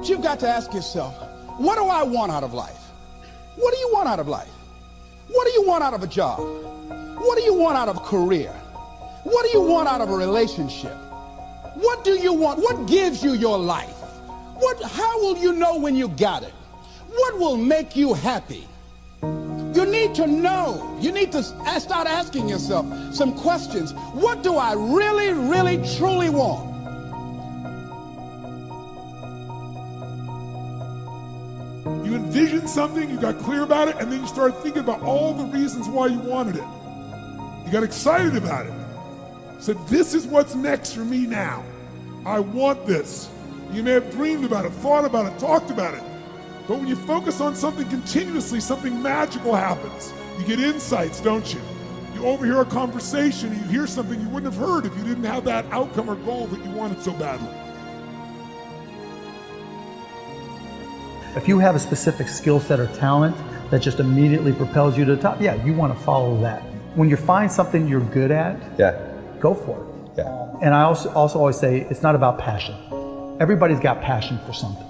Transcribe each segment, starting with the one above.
You've got to ask yourself, what do I want out of life? What do you want out of life? What do you want out of a job? What do you want out of a career? What do you want out of a relationship? What do you want? What gives you your life? How will you know when you got it? What will make you happy? You need to know. You need to start asking yourself some questions. What do I really, really, truly want? You envisioned something, you got clear about it, and then you started thinking about all the reasons why you wanted it. You got excited about it. Said, this is what's next for me now. I want this. You may have dreamed about it, thought about it, talked about it. But when you focus on something continuously, something magical happens. You get insights, don't you? You overhear a conversation, and you hear something you wouldn't have heard if you didn't have that outcome or goal that you wanted so badly. If you have a specific skill set or talent that just immediately propels you to the top, yeah, you want to follow that. When you find something you're good at, go for it. And I also always say it's not about passion. Everybody's got passion for something,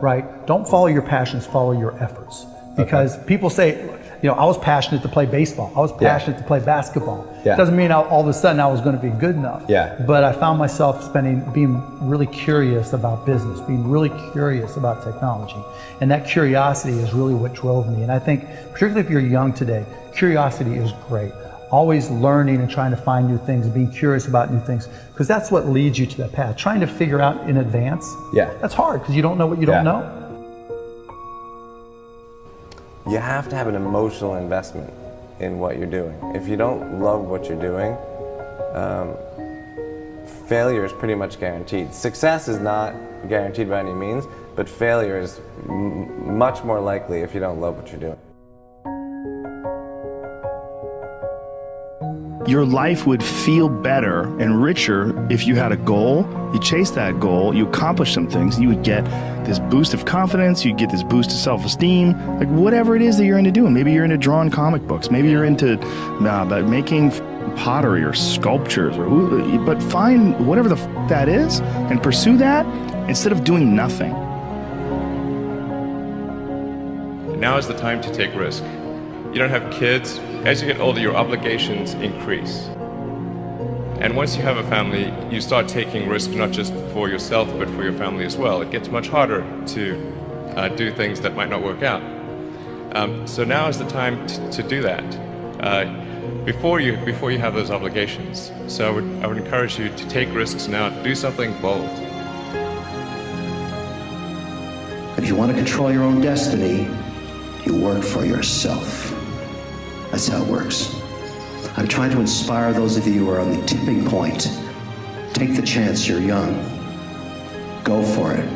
right? Don't follow your passions, follow your efforts. Because people say, you know, I was passionate to play baseball. I was passionate to play basketball. Doesn't mean all of a sudden I was going to be good enough. But I found myself being really curious about business, being really curious about technology. And that curiosity is really what drove me. And I think, particularly if you're young today, curiosity is great. Always learning and trying to find new things, being curious about new things, because that's what leads you to that path. Trying to figure out in advance, that's hard because you don't know what you don't know. You have to have an emotional investment in what you're doing. If you don't love what you're doing, failure is pretty much guaranteed. Success is not guaranteed by any means, but failure is much more likely if you don't love what you're doing. Your life would feel better and richer if you had a goal, you chased that goal, you accomplished some things, you would get this boost of confidence, you'd get this boost of self-esteem, like whatever it is that you're into doing. Maybe you're into drawing comic books, maybe you're into making pottery or sculptures, but find whatever the that is and pursue that instead of doing nothing. Now is the time to take risk. You don't have kids. As you get older, your obligations increase. And once you have a family, you start taking risks not just for yourself, but for your family as well. It gets much harder to do things that might not work out. So now is the time to do that before you have those obligations. So I would encourage you to take risks now, do something bold. If you want to control your own destiny, you work for yourself. That's how it works. I'm trying to inspire those of you who are on the tipping point. Take the chance, you're young. Go for it.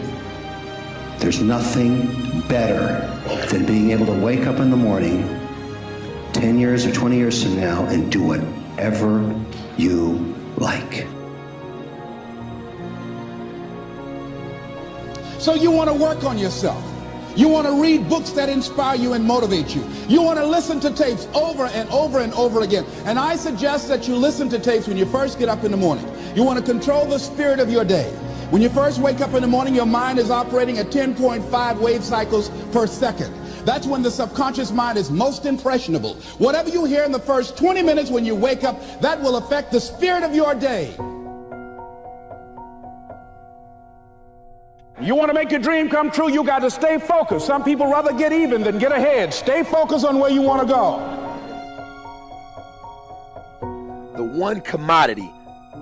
There's nothing better than being able to wake up in the morning 10 years or 20 years from now and do whatever you like. So you want to work on yourself. You want to read books that inspire you and motivate you. You want to listen to tapes over and over and over again. And I suggest that you listen to tapes when you first get up in the morning. You want to control the spirit of your day. When you first wake up in the morning, your mind is operating at 10.5 wave cycles per second. That's when the subconscious mind is most impressionable. Whatever you hear in the first 20 minutes when you wake up, that will affect the spirit of your day. You want to make your dream come true, you got to stay focused. Some people rather get even than get ahead. Stay focused on where you want to go. The one commodity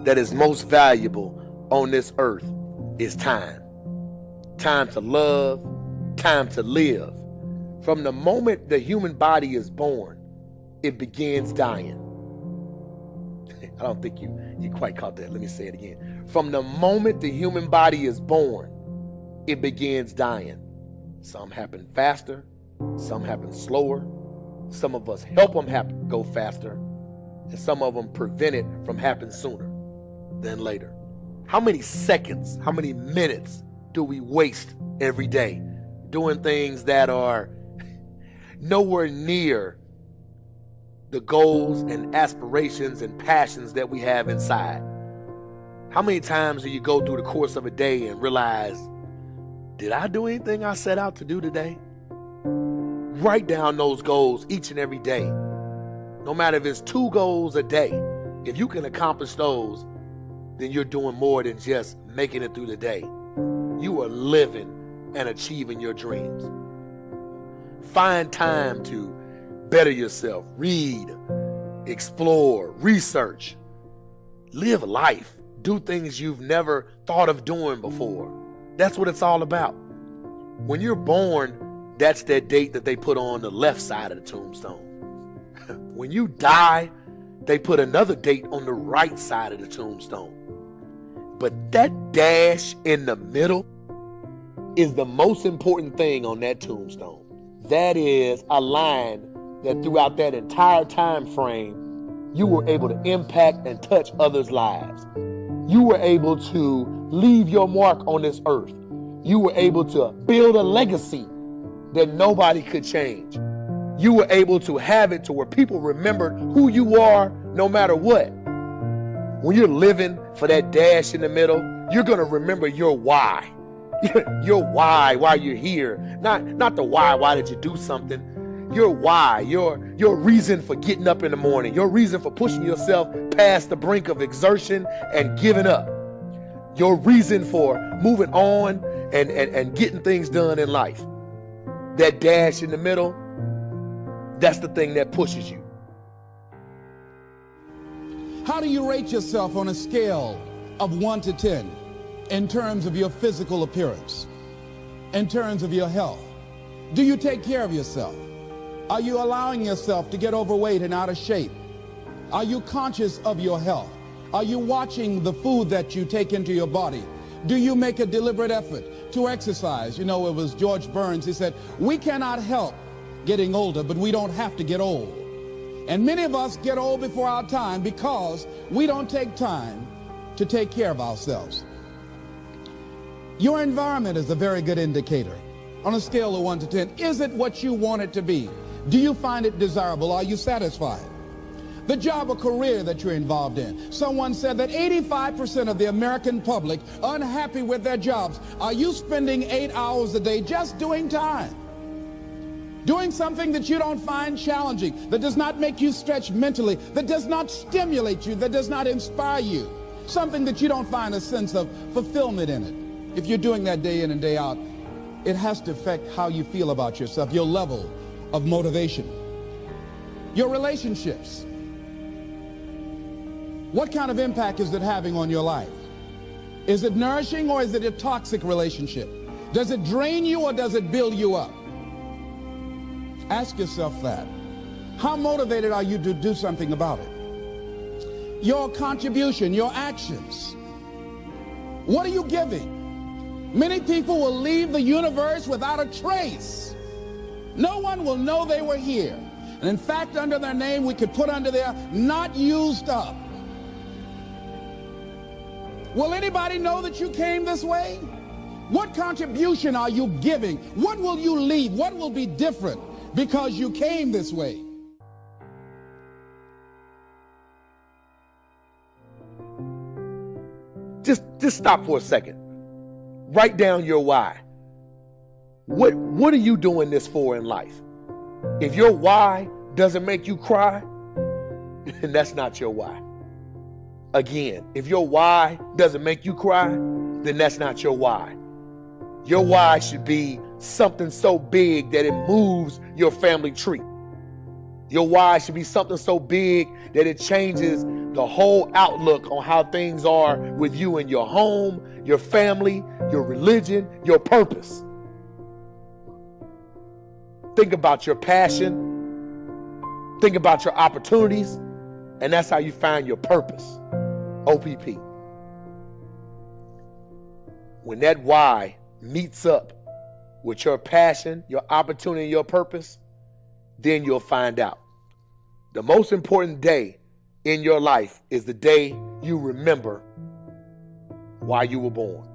that is most valuable on this earth is time. Time to love, time to live. From the moment the human body is born, it begins dying. I don't think you quite caught that. Let me say it again. From the moment the human body is born, it begins dying. Some happen faster, some happen slower. Some of us help them go faster, and some of them prevent it from happening sooner than later. How many seconds, how many minutes do we waste every day doing things that are nowhere near the goals and aspirations and passions that we have inside? How many times do you go through the course of a day and realize did I do anything I set out to do today? Write down those goals each and every day. No matter if it's 2 goals a day, if you can accomplish those, then you're doing more than just making it through the day. You are living and achieving your dreams. Find time to better yourself, read, explore, research, live life, do things you've never thought of doing before. That's what it's all about. When you're born, that's that date that they put on the left side of the tombstone. When you die, they put another date on the right side of the tombstone. But that dash in the middle is the most important thing on that tombstone. That is a line that throughout that entire time frame, you were able to impact and touch others' lives. You were able to leave your mark on this earth. You were able to build a legacy that nobody could change. You were able to have it to where people remembered who you are no matter what. When you're living for that dash in the middle, you're going to remember your why. Your why you're here. Not the why did you do something. Your why, your reason for getting up in the morning, your reason for pushing yourself past the brink of exertion and giving up. Your reason for moving on and getting things done in life. That dash in the middle, that's the thing that pushes you. How do you rate yourself on a scale of 1 to 10 in terms of your physical appearance, in terms of your health? Do you take care of yourself? Are you allowing yourself to get overweight and out of shape? Are you conscious of your health? Are you watching the food that you take into your body? Do you make a deliberate effort to exercise? You know, it was George Burns, he said, we cannot help getting older, but we don't have to get old. And many of us get old before our time because we don't take time to take care of ourselves. Your environment is a very good indicator. On a scale of 1 to 10, is it what you want it to be? Do you find it desirable? Are you satisfied? The job or career that you're involved in. Someone said that 85% of the American public are unhappy with their jobs. Are you spending 8 hours a day just doing time? Doing something that you don't find challenging, that does not make you stretch mentally, that does not stimulate you, that does not inspire you. Something that you don't find a sense of fulfillment in it. If you're doing that day in and day out, it has to affect how you feel about yourself, your level of motivation. Your relationships. What kind of impact is it having on your life? Is it nourishing or is it a toxic relationship? Does it drain you or does it build you up? Ask yourself that. How motivated are you to do something about it? Your contribution, your actions. What are you giving? Many people will leave the universe without a trace. No one will know they were here. And in fact, under their name, we could put under there, not used up. Will anybody know that you came this way? What contribution are you giving? What will you leave? What will be different because you came this way? Just stop for a second. Write down your why. What are you doing this for in life? If your why doesn't make you cry, then that's not your why. Again, if your why doesn't make you cry, then that's not your why. Your why should be something so big that it moves your family tree. Your why should be something so big that it changes the whole outlook on how things are with you and your home, your family, your religion, your purpose. Think about your passion. Think about your opportunities. And that's how you find your purpose. OPP. When that why meets up with your passion, your opportunity, your purpose, then you'll find out. The most important day in your life is the day you remember why you were born.